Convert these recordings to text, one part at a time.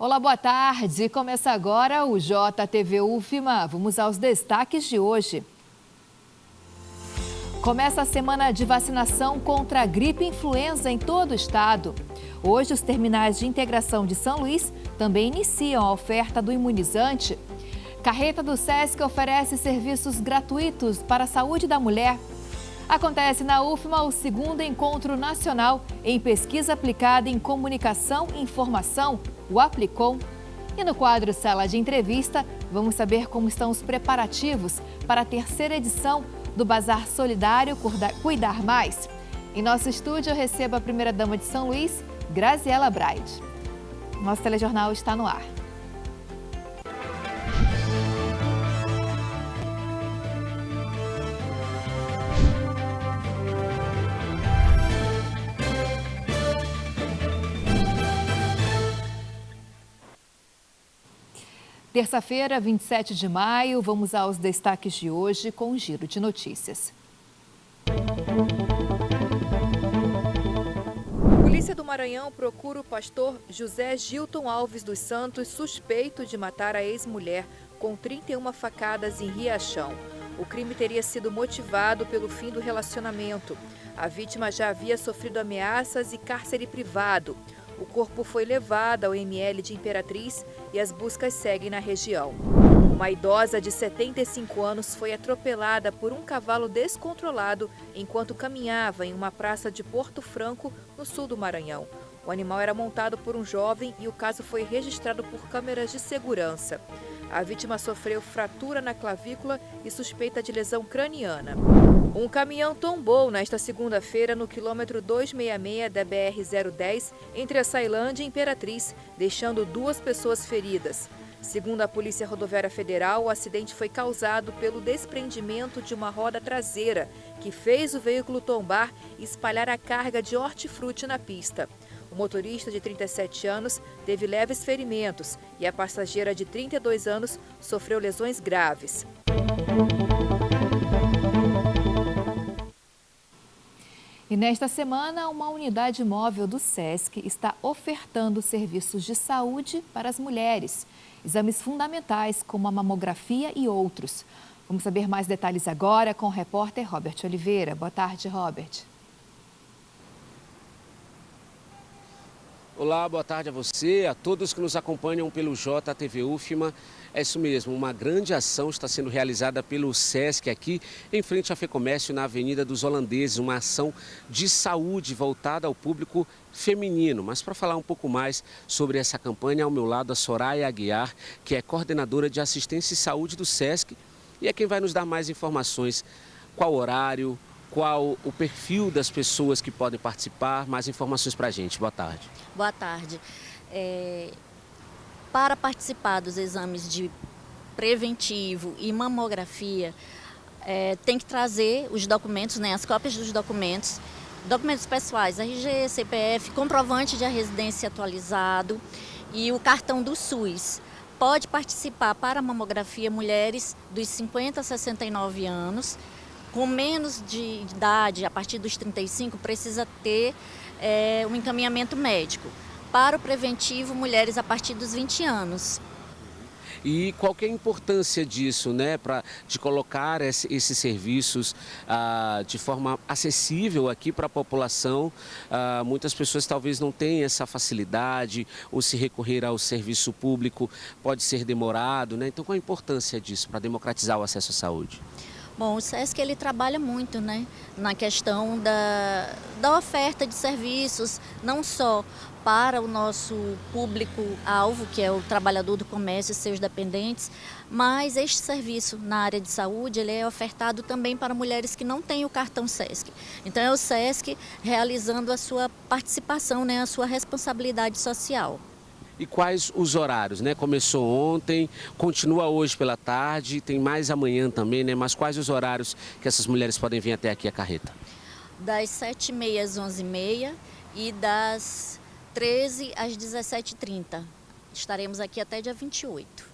Olá, boa tarde. Começa agora o JTV UFMA. Vamos aos destaques de hoje. Começa a semana de vacinação contra a gripe influenza em todo o estado. Hoje, os terminais de integração de São Luís também iniciam a oferta do imunizante. Carreta do SESC oferece serviços gratuitos para a saúde da mulher. Acontece na UFMA o segundo encontro nacional em pesquisa aplicada em comunicação e informação, o Aplicom. E no quadro Sala de Entrevista, vamos saber como estão os preparativos para a terceira edição do Bazar Solidário Cuidar Mais. Em nosso estúdio, eu recebo a primeira-dama de São Luís, Graziela Braide. Nosso telejornal está no ar. Terça-feira, 27 de maio, vamos aos destaques de hoje com um giro de notícias. Polícia do Maranhão procura o pastor José Gilton Alves dos Santos, suspeito de matar a ex-mulher com 31 facadas em Riachão. O crime teria sido motivado pelo fim do relacionamento. A vítima já havia sofrido ameaças e cárcere privado. O corpo foi levado ao ML de Imperatriz e as buscas seguem na região. Uma idosa de 75 anos foi atropelada por um cavalo descontrolado enquanto caminhava em uma praça de Porto Franco, no sul do Maranhão. O animal era montado por um jovem e o caso foi registrado por câmeras de segurança. A vítima sofreu fratura na clavícula e suspeita de lesão craniana. Um caminhão tombou nesta segunda-feira no quilômetro 266 da BR-010, entre a Açailândia e Imperatriz, deixando 2 pessoas feridas. Segundo a Polícia Rodoviária Federal, o acidente foi causado pelo desprendimento de uma roda traseira, que fez o veículo tombar e espalhar a carga de hortifruti na pista. O motorista, de 37 anos, teve leves ferimentos e a passageira, de 32 anos, sofreu lesões graves. E nesta semana, uma unidade móvel do SESC está ofertando serviços de saúde para as mulheres. Exames fundamentais como a mamografia e outros. Vamos saber mais detalhes agora com o repórter Robert Oliveira. Boa tarde, Robert. Olá, boa tarde a você, a todos que nos acompanham pelo JTV UFMA. É isso mesmo, uma grande ação está sendo realizada pelo SESC aqui em frente à FEComércio, na Avenida dos Holandeses, uma ação de saúde voltada ao público feminino. Mas para falar um pouco mais sobre essa campanha, ao meu lado a Soraya Aguiar, que é coordenadora de assistência e saúde do SESC, e é quem vai nos dar mais informações, qual horário, qual o perfil das pessoas que podem participar, mais informações para a gente. Boa tarde. Boa tarde. Para participar dos exames de preventivo e mamografia, tem que trazer os documentos, né, as cópias dos documentos pessoais, RG, CPF, comprovante de residência atualizado e o cartão do SUS. Pode participar para a mamografia mulheres dos 50 a 69 anos, com menos de idade, a partir dos 35, precisa ter um encaminhamento médico. Para o preventivo, mulheres a partir dos 20 anos. E qual que é a importância disso, né, de colocar esses serviços de forma acessível aqui para a população? Muitas pessoas talvez não tenham essa facilidade, ou se recorrer ao serviço público pode ser demorado, né? Então, qual a importância disso para democratizar o acesso à saúde? Bom, o SESC ele trabalha muito, né, na questão da oferta de serviços, não só para o nosso público-alvo, que é o trabalhador do comércio e seus dependentes, mas este serviço na área de saúde ele é ofertado também para mulheres que não têm o cartão SESC. Então é o SESC realizando a sua participação, né, a sua responsabilidade social. E quais os horários, né? Começou ontem, continua hoje pela tarde, tem mais amanhã também, né? Mas quais os horários que essas mulheres podem vir até aqui a carreta? Das 7h30 às 11h30 e das 13 às 17h30. Estaremos aqui até dia 28.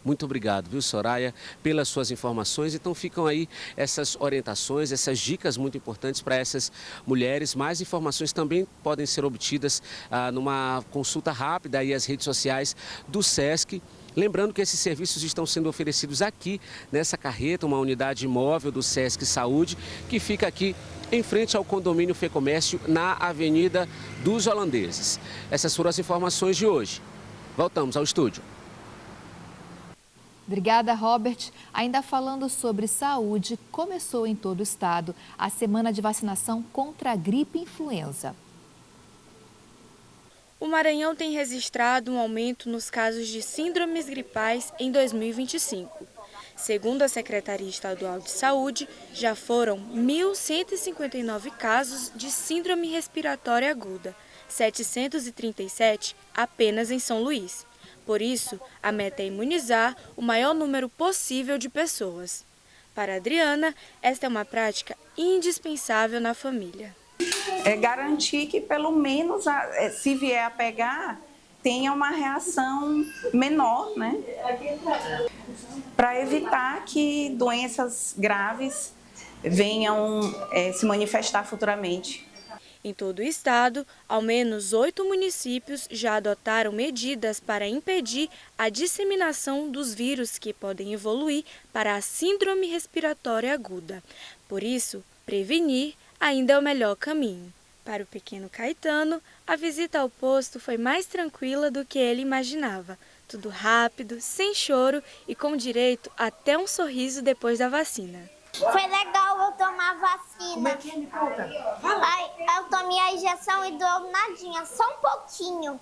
Muito obrigado, viu, Soraya, pelas suas informações. Então ficam aí essas orientações, essas dicas muito importantes para essas mulheres. Mais informações também podem ser obtidas numa consulta rápida aí às redes sociais do SESC. Lembrando que esses serviços estão sendo oferecidos aqui nessa carreta, uma unidade móvel do SESC Saúde, que fica aqui em frente ao condomínio Fecomércio, na Avenida dos Holandeses. Essas foram as informações de hoje. Voltamos ao estúdio. Obrigada, Robert. Ainda falando sobre saúde, começou em todo o estado a semana de vacinação contra a gripe influenza. O Maranhão tem registrado um aumento nos casos de síndromes gripais em 2025. Segundo a Secretaria Estadual de Saúde, já foram 1.159 casos de síndrome respiratória aguda, 737 apenas em São Luís. Por isso, a meta é imunizar o maior número possível de pessoas. Para a Adriana, esta é uma prática indispensável na família. É garantir que, pelo menos, se vier a pegar, tenha uma reação menor, né? Para evitar que doenças graves venham se manifestar futuramente. Em todo o estado, ao menos 8 municípios já adotaram medidas para impedir a disseminação dos vírus que podem evoluir para a síndrome respiratória aguda. Por isso, prevenir ainda é o melhor caminho. Para o pequeno Caetano, a visita ao posto foi mais tranquila do que ele imaginava. Tudo rápido, sem choro e com direito até um sorriso depois da vacina. Foi legal eu tomar vacina. Como é que é, me conta? Aí, eu tomei a injeção e doeu nadinha, só um pouquinho.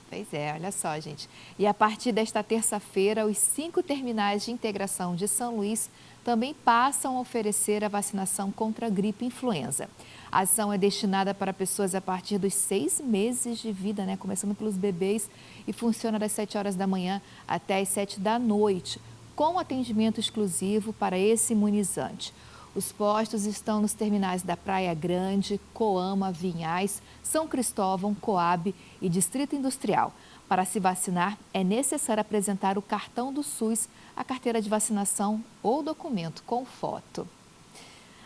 Pois é, olha só, gente. E a partir desta terça-feira, os 5 terminais de integração de São Luís também passam a oferecer a vacinação contra a gripe influenza. A ação é destinada para pessoas a partir dos 6 meses de vida, né? Começando pelos bebês, e funciona das 7 horas da manhã até as 7 da noite, com atendimento exclusivo para esse imunizante. Os postos estão nos terminais da Praia Grande, Coama, Vinhais, São Cristóvão, Coab e Distrito Industrial. Para se vacinar, é necessário apresentar o cartão do SUS, a carteira de vacinação ou documento com foto.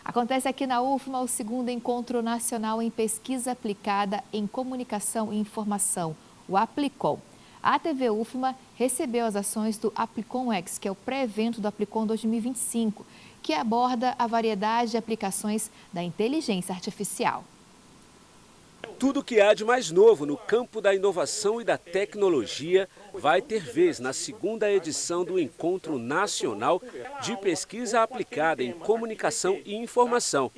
Acontece aqui na UFMA o 2º Encontro Nacional em Pesquisa Aplicada em Comunicação e Informação, o Aplicom. A TV UFMA recebeu as ações do Aplicom X, que é o pré-evento do Aplicom 2025, que aborda a variedade de aplicações da inteligência artificial. Tudo que há de mais novo no campo da inovação e da tecnologia vai ter vez na 2ª edição do Encontro Nacional de Pesquisa Aplicada em Comunicação e Informação.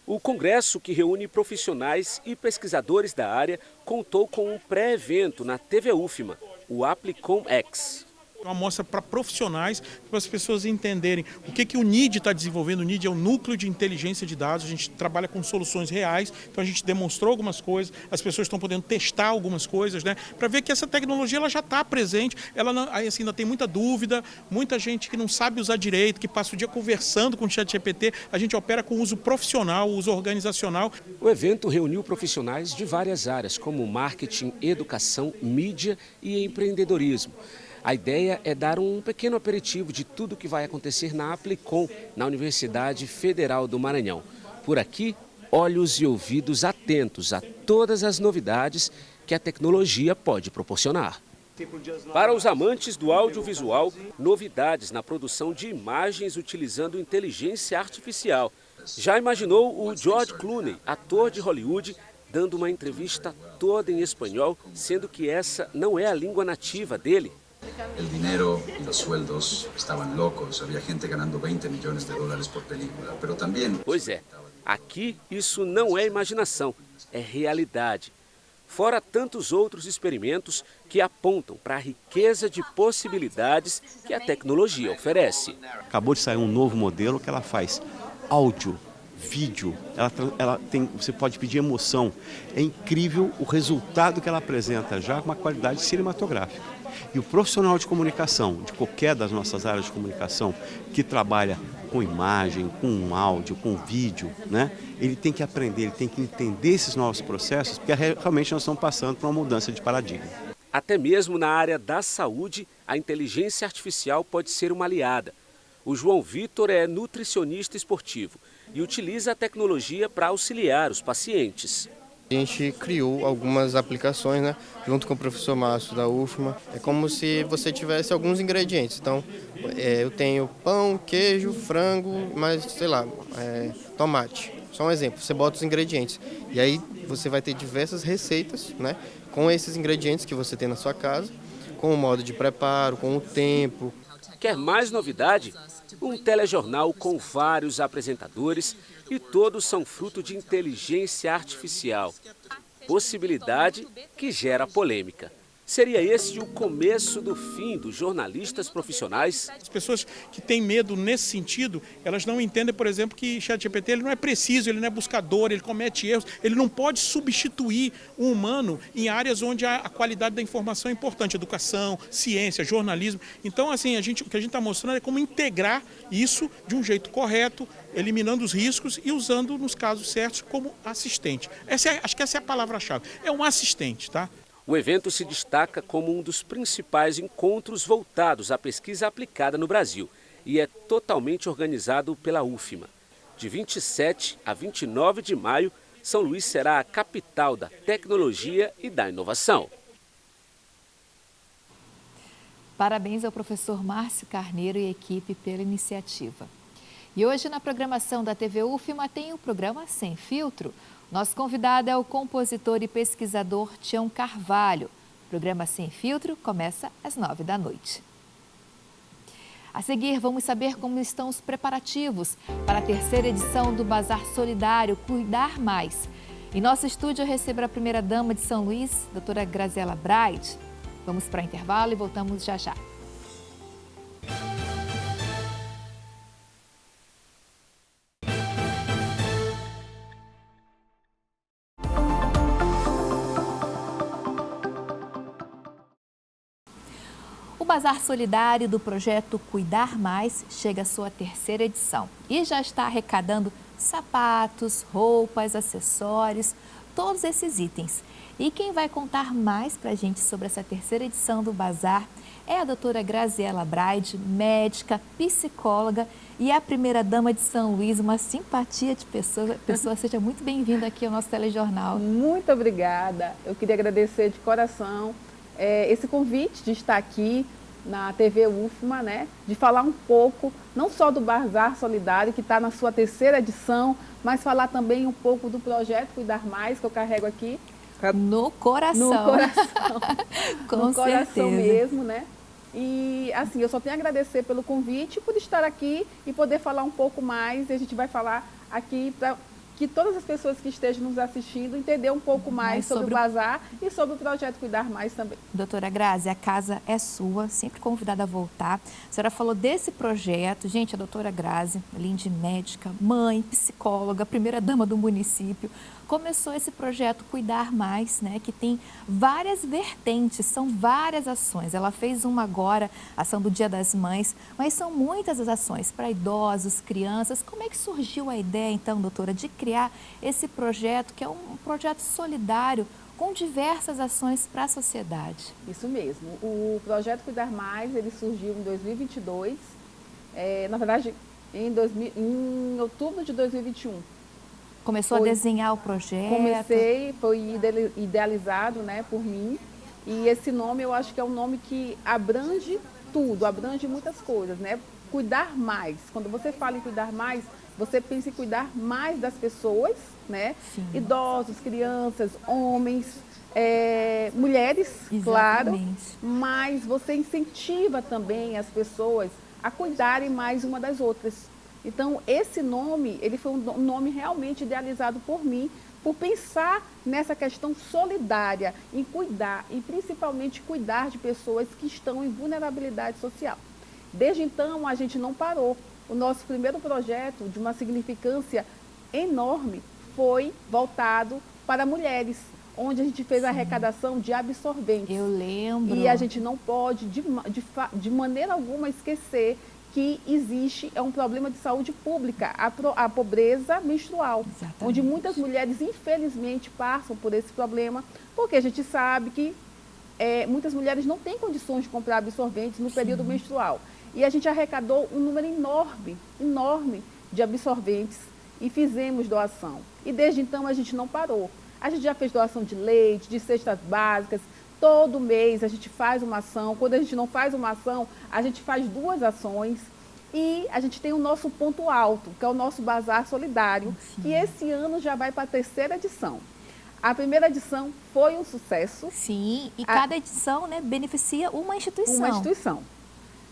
O congresso, que reúne profissionais e pesquisadores da área, contou com um pré-evento na TV UFMA, o Aplicom X. Uma mostra para profissionais, para as pessoas entenderem o que o NID está desenvolvendo. O NID é o Núcleo de Inteligência de Dados, a gente trabalha com soluções reais, então a gente demonstrou algumas coisas, as pessoas estão podendo testar algumas coisas, né, para ver que essa tecnologia ela já está presente, ela não, assim, ainda tem muita dúvida, muita gente que não sabe usar direito, que passa o dia conversando com o ChatGPT, a gente opera com uso profissional, uso organizacional. O evento reuniu profissionais de várias áreas, como marketing, educação, mídia e empreendedorismo. A ideia é dar um pequeno aperitivo de tudo que vai acontecer na Aplicom, na Universidade Federal do Maranhão. Por aqui, olhos e ouvidos atentos a todas as novidades que a tecnologia pode proporcionar. Para os amantes do audiovisual, novidades na produção de imagens utilizando inteligência artificial. Já imaginou o George Clooney, ator de Hollywood, dando uma entrevista toda em espanhol, sendo que essa não é a língua nativa dele? El dinero y los sueldos estaban locos, había gente ganando 20 millones de dólares por película, pero también... Pois é, aqui isso não é imaginação, é realidade. Fora tantos outros experimentos que apontam para a riqueza de possibilidades que a tecnologia oferece. Acabou de sair um novo modelo que ela faz áudio, vídeo, você pode pedir emoção. É incrível o resultado que ela apresenta já com uma qualidade cinematográfica. E o profissional de comunicação, de qualquer das nossas áreas de comunicação, que trabalha com imagem, com áudio, com vídeo, né? Ele tem que aprender, ele tem que entender esses novos processos, porque realmente nós estamos passando por uma mudança de paradigma. A Até mesmo na área da saúde, a inteligência artificial pode ser uma aliada. O João Vitor é nutricionista esportivo e utiliza a tecnologia para auxiliar os pacientes. A gente criou algumas aplicações, né, junto com o professor Márcio da UFMA. É como se você tivesse alguns ingredientes. Então, eu tenho pão, queijo, frango, mas sei lá, tomate. Só um exemplo, você bota os ingredientes. E aí você vai ter diversas receitas, né, com esses ingredientes que você tem na sua casa, com o modo de preparo, com o tempo. Quer mais novidade? Um telejornal com vários apresentadores e todos são fruto de inteligência artificial. Possibilidade que gera polêmica. Seria esse o começo do fim dos jornalistas profissionais? As pessoas que têm medo nesse sentido, elas não entendem, por exemplo, que ChatGPT ele não é preciso, ele não é buscador, ele comete erros, ele não pode substituir o humano em áreas onde a qualidade da informação é importante, educação, ciência, jornalismo. Então, assim, o que a gente está mostrando é como integrar isso de um jeito correto, eliminando os riscos e usando, nos casos certos, como assistente. Acho que essa é a palavra-chave. É um assistente, tá? O evento se destaca como um dos principais encontros voltados à pesquisa aplicada no Brasil e é totalmente organizado pela UFMA. De 27 a 29 de maio, São Luís será a capital da tecnologia e da inovação. Parabéns ao professor Márcio Carneiro e equipe pela iniciativa. E hoje na programação da TV UFMA tem o programa Sem Filtro. Nosso convidado é o compositor e pesquisador Tião Carvalho. O programa Sem Filtro começa às 9 da noite. A seguir, vamos saber como estão os preparativos para a terceira edição do Bazar Solidário Cuidar Mais. Em nosso estúdio, eu recebo a primeira-dama de São Luís, doutora Graziela Braide. Vamos para o intervalo e voltamos já já. O Bazar Solidário do projeto Cuidar Mais chega à sua terceira edição e já está arrecadando sapatos, roupas, acessórios, todos esses itens. E quem vai contar mais para a gente sobre essa terceira edição do Bazar é a doutora Graziela Braide, médica, psicóloga e a primeira-dama de São Luís, uma simpatia de pessoa. Seja muito bem-vinda aqui ao nosso telejornal. Muito obrigada. Eu queria agradecer de coração esse convite de estar aqui na TV UFMA, né? De falar um pouco, não só do Bazar Solidário, que está na sua terceira edição, mas falar também um pouco do projeto Cuidar Mais, que eu carrego aqui. No coração. No coração. Com no coração certeza. mesmo, né? E assim, eu só tenho a agradecer pelo convite, por estar aqui e poder falar um pouco mais. E a gente vai falar aqui para que todas as pessoas que estejam nos assistindo entendam um pouco mais sobre o Bazar e sobre o projeto Cuidar Mais também. Doutora Grazi, a casa é sua, sempre convidada a voltar. A senhora falou desse projeto. Gente, a doutora Grazi, além de médica, mãe, psicóloga, primeira-dama do município, começou esse projeto Cuidar Mais, né, que tem várias vertentes, são várias ações. Ela fez uma agora, ação do Dia das Mães, mas são muitas as ações para idosos, crianças. Como é que surgiu a ideia, então, doutora, de criar esse projeto, que é um projeto solidário, com diversas ações para a sociedade? Isso mesmo. O projeto Cuidar Mais, ele surgiu em 2022, na verdade, em outubro de 2021. Começou a desenhar o projeto? Comecei, foi idealizado, né, por mim. E esse nome eu acho que é um nome que abrange tudo, abrange muitas coisas, né? Cuidar mais. Quando você fala em cuidar mais, você pensa em cuidar mais das pessoas, né? Sim. Idosos, crianças, homens, mulheres, exatamente, claro. Mas você incentiva também as pessoas a cuidarem mais uma das outras. Então, esse nome, ele foi um nome realmente idealizado por mim, por pensar nessa questão solidária, em cuidar, e principalmente cuidar de pessoas que estão em vulnerabilidade social. Desde então, a gente não parou. O nosso primeiro projeto, de uma significância enorme, foi voltado para mulheres, onde a gente fez a arrecadação de absorventes. Eu lembro. E a gente não pode, de maneira alguma, esquecer que existe um problema de saúde pública, a pobreza menstrual. Exatamente. Onde muitas mulheres, infelizmente, passam por esse problema, porque a gente sabe que muitas mulheres não têm condições de comprar absorventes no período menstrual. E a gente arrecadou um número enorme de absorventes e fizemos doação. E desde então a gente não parou. A gente já fez doação de leite, de cestas básicas. Todo mês a gente faz uma ação. Quando a gente não faz uma ação, a gente faz 2 ações. E a gente tem o nosso ponto alto, que é o nosso Bazar Solidário, que esse ano já vai para a 3ª edição. A primeira edição foi um sucesso. Sim, e cada edição, né, beneficia uma instituição. Uma instituição.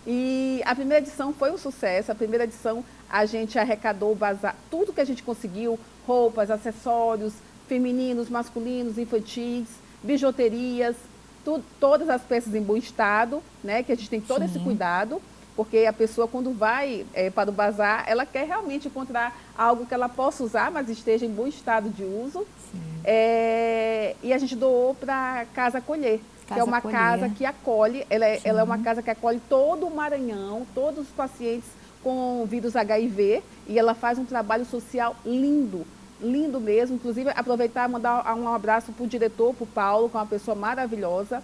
E a primeira edição foi um sucesso. A primeira edição a gente arrecadou o bazar, tudo que a gente conseguiu, roupas, acessórios, femininos, masculinos, infantis, bijuterias, todas as peças em bom estado, né, que a gente tem todo esse cuidado, porque a pessoa quando vai para o bazar, ela quer realmente encontrar algo que ela possa usar, mas esteja em bom estado de uso. E a gente doou para a Casa Acolher, que é uma casa que acolhe, ela é uma casa que acolhe todo o Maranhão, todos os pacientes com vírus HIV, e ela faz um trabalho social lindo mesmo. Inclusive, aproveitar e mandar um abraço para o diretor, para o Paulo, que é uma pessoa maravilhosa.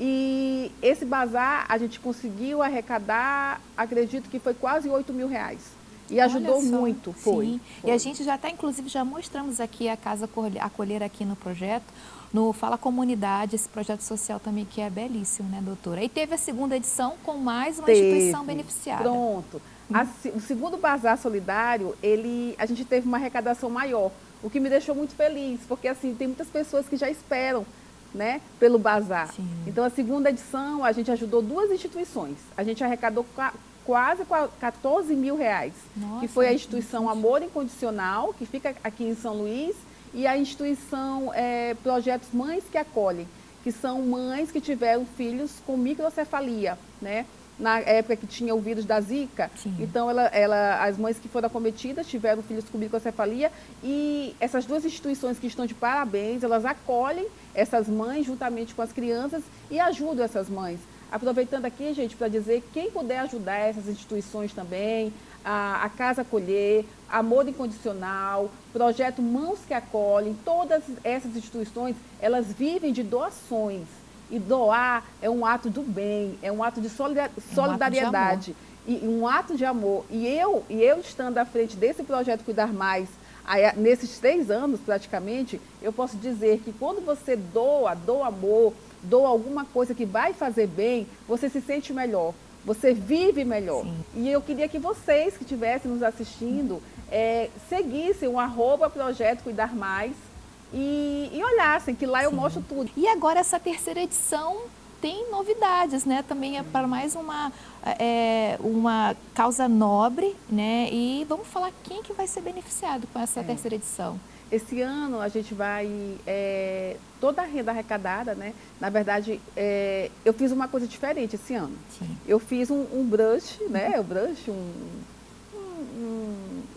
E esse bazar a gente conseguiu arrecadar, acredito que foi quase R$8.000. E ajudou muito, foi. E a gente já está, inclusive, já mostramos aqui a Casa Acolher aqui no projeto, no Fala Comunidade, esse projeto social também que é belíssimo, né, doutora? E teve a 2ª edição com mais uma instituição beneficiada. Pronto. O segundo Bazar Solidário, a gente teve uma arrecadação maior, o que me deixou muito feliz, porque assim, tem muitas pessoas que já esperam, né, pelo bazar. Então, a 2ª edição, a gente ajudou 2 instituições. A gente arrecadou quase R$14.000, que foi a instituição Amor Incondicional, que fica aqui em São Luís, e a instituição Projetos Mães que Acolhem, que são mães que tiveram filhos com microcefalia, né? Na época que tinha o vírus da Zika, então as mães que foram acometidas tiveram filhos com microcefalia, e essas 2 instituições que estão de parabéns, elas acolhem essas mães juntamente com as crianças e ajudam essas mães. Aproveitando aqui, gente, para dizer, quem puder ajudar essas instituições também, a Casa Acolher, Amor Incondicional, Projeto Mãos que Acolhem, todas essas instituições, elas vivem de doações. E doar é um ato do bem, é um ato de solidariedade, e um ato de amor. E eu estando à frente desse projeto Cuidar Mais, nesses 3 anos praticamente, eu posso dizer que quando você doa amor, doa alguma coisa que vai fazer bem, você se sente melhor, você vive melhor. E eu queria que vocês que estivessem nos assistindo seguissem o @projeto Cuidar Mais, e olhassem, que lá eu mostro tudo. E agora essa 3ª edição tem novidades, né? Também é para mais uma causa nobre, né? E vamos falar quem que vai ser beneficiado com essa 3ª edição. Esse ano a gente vai, toda a renda arrecadada, né? Na verdade, eu fiz uma coisa diferente esse ano. Eu fiz um brunch, né?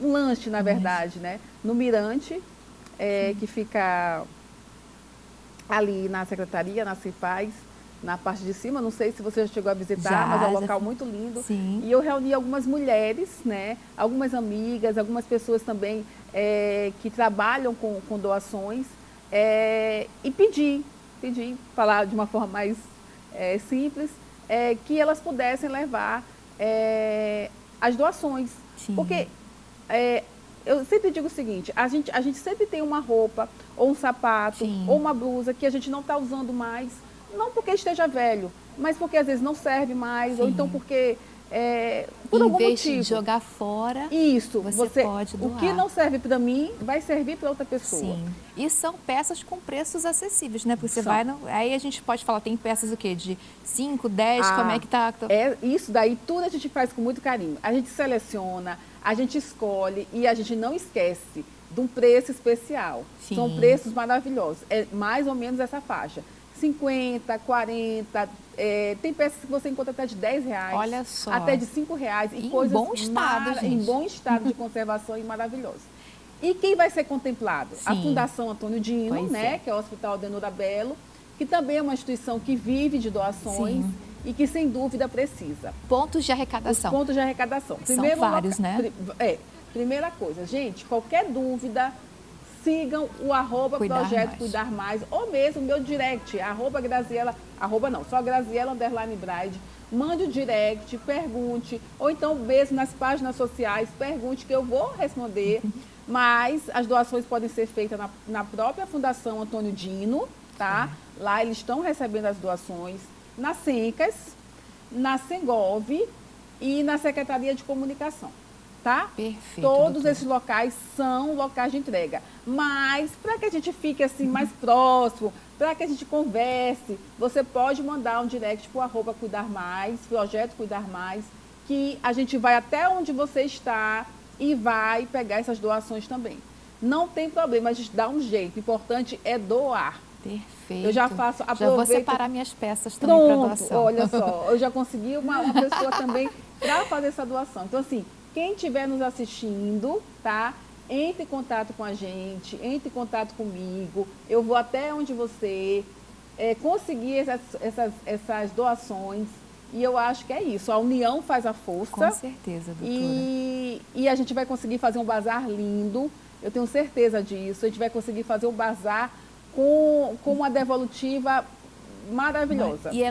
Um lanche, na verdade, né? No Mirante, que fica ali na Secretaria, na Cefaz, na parte de cima. Não sei se você já chegou a visitar, mas é um local muito lindo. E eu reuni algumas mulheres, né, algumas amigas, algumas pessoas também que trabalham com doações, e pedi, falar de uma forma mais simples, que elas pudessem levar as doações. Porque eu sempre digo o seguinte, a gente sempre tem uma roupa, ou um sapato, ou uma blusa que a gente não está usando mais, não porque esteja velho, mas porque às vezes não serve mais, ou então porque por algum motivo. Em vez de jogar fora, você pode doar. O que não serve para mim, vai servir para outra pessoa. E são peças com preços acessíveis, né? Porque você vai, aí a gente pode falar, tem peças o quê? De 5, 10, como é que tá? Isso daí, tudo a gente faz com muito carinho. A gente seleciona, a gente escolhe e a gente não esquece de um preço especial. São preços maravilhosos. É mais ou menos essa faixa. 50, 40, tem peças que você encontra até de R$10. Olha só. Até de R$5. E coisas bom estado, gente. Em bom estado de conservação e maravilhoso. E quem vai ser contemplado? A Fundação Antônio Dino, né, que é o Hospital Denora Belo, que também é uma instituição que vive de doações e que, sem dúvida, precisa. Pontos de arrecadação. Os pontos de arrecadação. São vários, né? Primeira coisa, gente, qualquer dúvida, sigam o @projeto Cuidar Mais, ou mesmo o meu direct, @Graziela, só Graziela _Bride. Mande o direct, pergunte, ou então mesmo nas páginas sociais, pergunte que eu vou responder. Mas as doações podem ser feitas na própria Fundação Antônio Dino, tá? Lá eles estão recebendo as doações, na Sencas, na Sengov e na Secretaria de Comunicação, tá? Perfeito. Todos esses locais são locais de entrega. Mas, para que a gente fique assim mais próximo, para que a gente converse, você pode mandar um direct para o @Cuidar Mais, Projeto Cuidar Mais, que a gente vai até onde você está e vai pegar essas doações também. Não tem problema, a gente dá um jeito. O importante é doar. Perfeito. Eu já faço, já vou separar minhas peças também para doação. Olha só, eu já consegui uma pessoa também para fazer essa doação. Então, assim, quem estiver nos assistindo, tá? Entre em contato com a gente, entre em contato comigo. Eu vou até onde você conseguir essas doações. E eu acho que é isso, a união faz a força. Com certeza, doutora. E a gente vai conseguir fazer um bazar lindo, eu tenho certeza disso. A gente vai conseguir fazer um bazar com uma devolutiva maravilhosa. E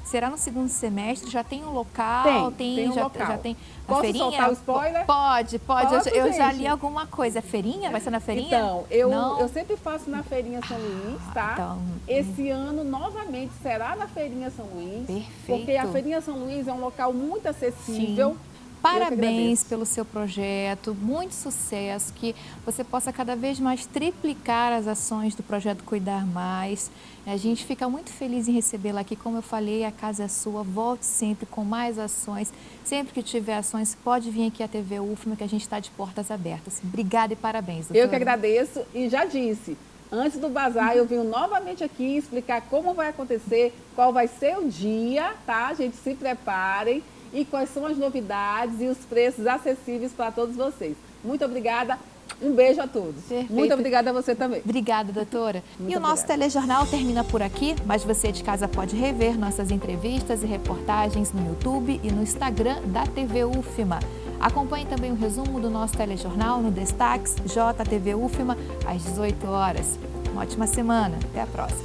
será no segundo semestre? Já tem um local? Tem um local. Já tem a Posso feirinha? soltar o spoiler? Pode. Posso, eu já gente? li alguma coisa. É feirinha? Vai ser na feirinha? Então, eu sempre faço na Feirinha São Luís, tá? Então, esse ano, novamente, será na Feirinha São Luís. Perfeito. Porque a Feirinha São Luís é um local muito acessível. Sim. Parabéns pelo seu projeto, muito sucesso, que você possa cada vez mais triplicar as ações do Projeto Cuidar Mais. A gente fica muito feliz em recebê-la aqui, como eu falei, a casa é sua, volte sempre com mais ações. Sempre que tiver ações, pode vir aqui à TV UFMA, que a gente está de portas abertas. Obrigada e parabéns, doutora. Eu que agradeço e já disse, antes do bazar eu venho novamente aqui explicar como vai acontecer, qual vai ser o dia, tá? Gente, se preparem. E quais são as novidades e os preços acessíveis para todos vocês. Muito obrigada, um beijo a todos. Perfeito. Muito obrigada a você também. Obrigada, doutora. Muito e o nosso telejornal termina por aqui, mas você de casa pode rever nossas entrevistas e reportagens no YouTube e no Instagram da TV UFMA. Acompanhe também o resumo do nosso telejornal no Destaques JTV UFMA às 18 horas. Uma ótima semana. Até a próxima.